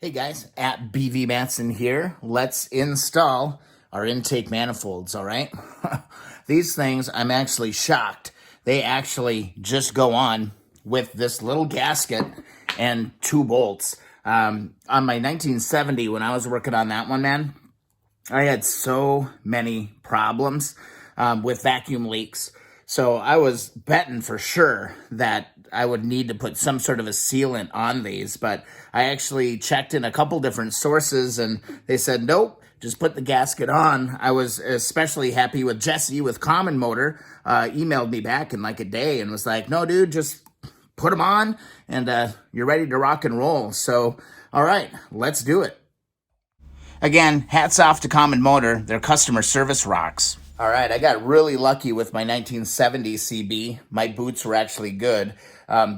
Hey guys, at BV Matson here. Let's install our intake manifolds, all right? These things, I'm actually shocked. They actually just go on with this little gasket and 2 bolts. On my 1970, when I was working on that one, man, I had so many problems with vacuum leaks. So I was betting for sure that I would need to put some sort of a sealant on these, but I actually checked in a couple different sources and they said, nope, just put the gasket on. I was especially happy with Jesse with Common Motor, emailed me back in like a day and was like, no, dude, just put them on and you're ready to rock and roll. So, all right, let's do it. Again, hats off to Common Motor. Their customer service rocks. All right, I got really lucky with my 1970 CB. My boots were actually good.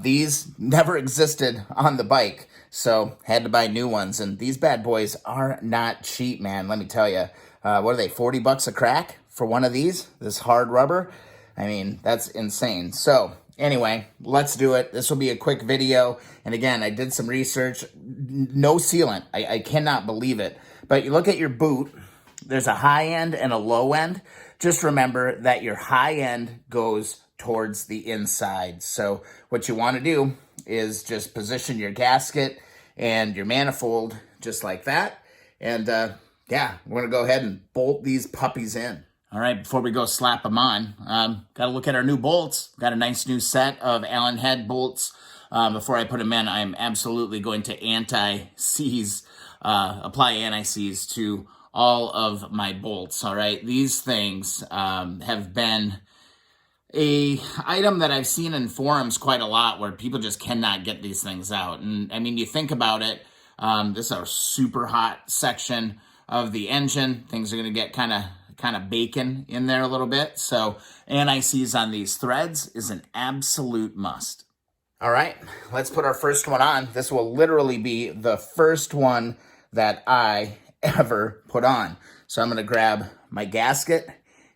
These never existed on the bike, so had to buy new ones. And these bad boys are not cheap, man, let me tell you. What are they, 40 bucks a crack for one of these? This hard rubber? I mean, that's insane. So anyway, let's do it. This will be a quick video. And again, I did some research. No sealant. I cannot believe it. But you look at your boot, there's a high end and a low end. Just remember that your high end goes towards the inside. So what you want to do is just position your gasket and your manifold just like that. And yeah, we're going to go ahead and bolt these puppies in. All right, before we go slap them on, got to look at our new bolts. Got a nice new set of Allen head bolts. Before I put them in, I'm absolutely going to anti-seize, apply anti-seize to all of my bolts, all right? These things have been a item that I've seen in forums quite a lot where people just cannot get these things out. And I mean, you think about it, this is our super hot section of the engine. Things are going to get kind of bacon in there a little bit. So anti-seize on these threads is an absolute must. All right, let's put our first one on. This will literally be the first one that I ever put on. So I'm going to grab my gasket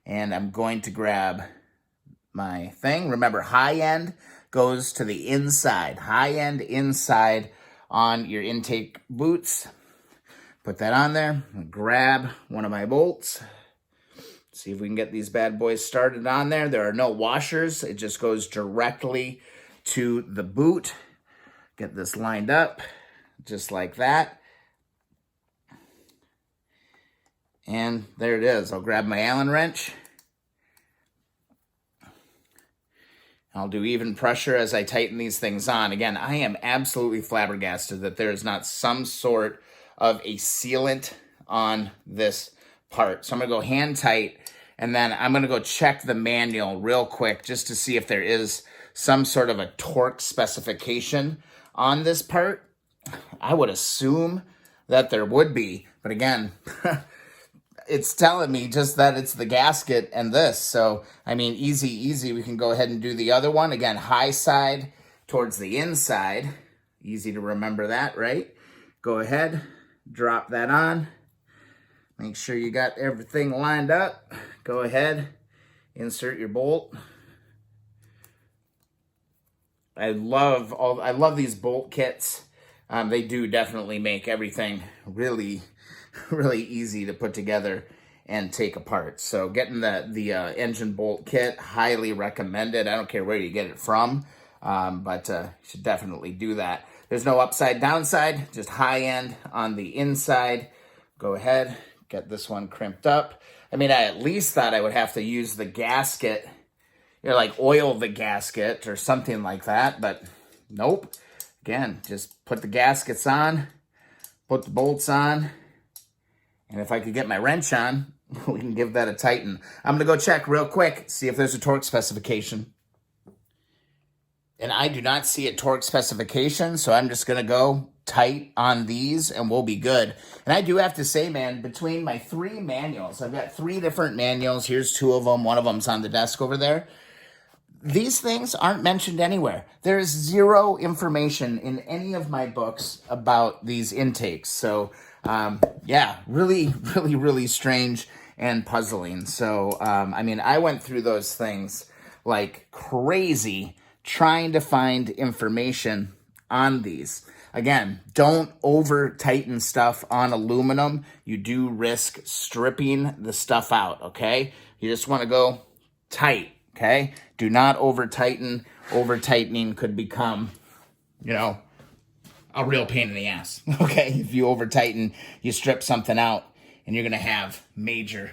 and I'm going to grab my thing. Remember, high end goes to the inside. High end inside on your intake boots. Put that on there. Grab one of my bolts. See if we can get these bad boys started on there. There are no washers. It just goes directly to the boot. Get this lined up just like that. And there it is. I'll grab my Allen wrench. I'll do even pressure as I tighten these things on. Again, I am absolutely flabbergasted that there is not some sort of a sealant on this part. So I'm going to go hand tight, and then I'm going to go check the manual real quick just to see if there is some sort of a torque specification on this part. I would assume that there would be, but again, it's telling me just that it's the gasket and this. So, I mean, easy. We can go ahead and do the other one. Again, high side towards the inside. Easy to remember that, right? Go ahead, drop that on. Make sure you got everything lined up. Go ahead, insert your bolt. I love these bolt kits. They do definitely make everything really easy to put together and take apart. So getting the engine bolt kit, highly recommended. I don't care where you get it from, but you should definitely do that. There's no upside downside, just high end on the inside. Go ahead, get this one crimped up. I mean, I at least thought I would have to use the gasket, like oil the gasket or something like that, but nope. Again, just put the gaskets on, put the bolts on, and if I could get my wrench on, we can give that a tighten. I'm going to go check real quick, see if there's a torque specification. And I do not see a torque specification, so I'm just going to go tight on these and we'll be good. And I do have to say, man, between my 3 manuals, I've got 3 different manuals. Here's 2 of them. One of them's on the desk over there. These things aren't mentioned anywhere. There is 0 information in any of my books about these intakes. So, yeah, really strange and puzzling. So, I mean, I went through those things like crazy trying to find information on these. again, don't over tighten stuff on aluminum. You do risk stripping the stuff out, okay? You just want to go tight, okay? Do not over tighten. Over tightening could become, you know, a real pain in the ass, okay? If you over tighten, you strip something out, and you're gonna have major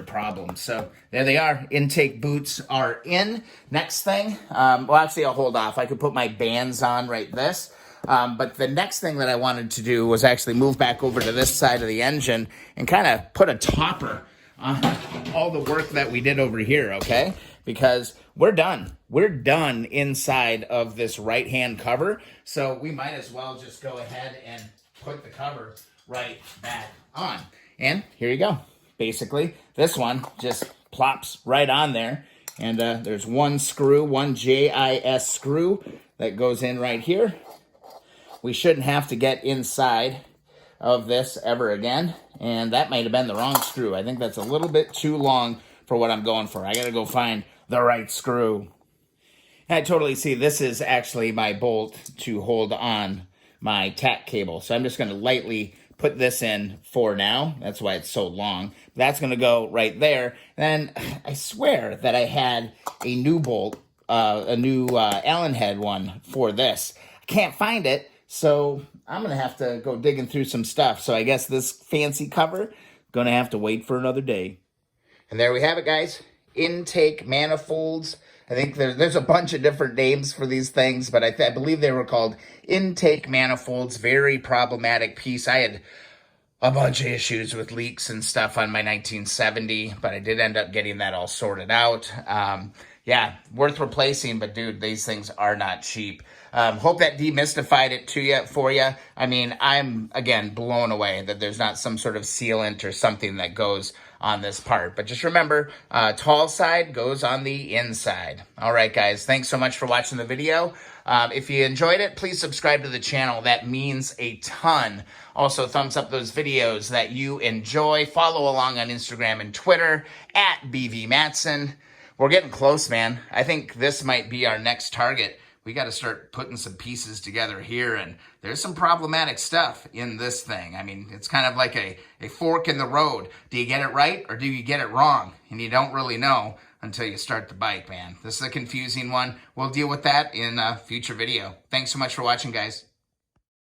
problems. So there they are. Intake boots are in. Next thing, well, actually, I'll hold off. I could put my bands on right this. But the next thing that I wanted to do was actually move back over to this side of the engine and kind of put a topper on all the work that we did over here, okay? Because we're done. We're done inside of this right-hand cover. So we might as well just go ahead and put the cover right back on. And here you go. Basically, this one just plops right on there. And there's one screw, one JIS screw that goes in right here. We shouldn't have to get inside of this ever again. And that might have been the wrong screw. I think that's a little bit too long for what I'm going for. I got to go find the right screw. And I totally see this is actually my bolt to hold on my tack cable. So I'm just going to lightly put this in for now. That's why it's so long. That's going to go right there. And I swear that I had a new bolt, a new Allen head one for this. I can't find it, so I'm going to have to go digging through some stuff. So I guess this fancy cover, going to have to wait for another day. And there we have it, guys. Intake manifolds. I think there's a bunch of different names for these things, but I believe they were called intake manifolds. Very problematic piece. I had a bunch of issues with leaks and stuff on my 1970, but I did end up getting that all sorted out. Yeah, worth replacing, but dude, these things are not cheap. Hope that demystified it for you. I mean, I'm, again, blown away that there's not some sort of sealant or something that goes on this part. But just remember, tall side goes on the inside. All right, guys, thanks so much for watching the video. If you enjoyed it, please subscribe to the channel. That means a ton. Also, thumbs up those videos that you enjoy. Follow along on Instagram and Twitter at BVMatson. We're getting close, man. I think this might be our next target. We got to start putting some pieces together here, and there's some problematic stuff in this thing. I mean, it's kind of like a fork in the road. Do you get it right or do you get it wrong? And you don't really know until you start the bike, man. This is a confusing one. We'll deal with that in a future video. Thanks so much for watching, guys.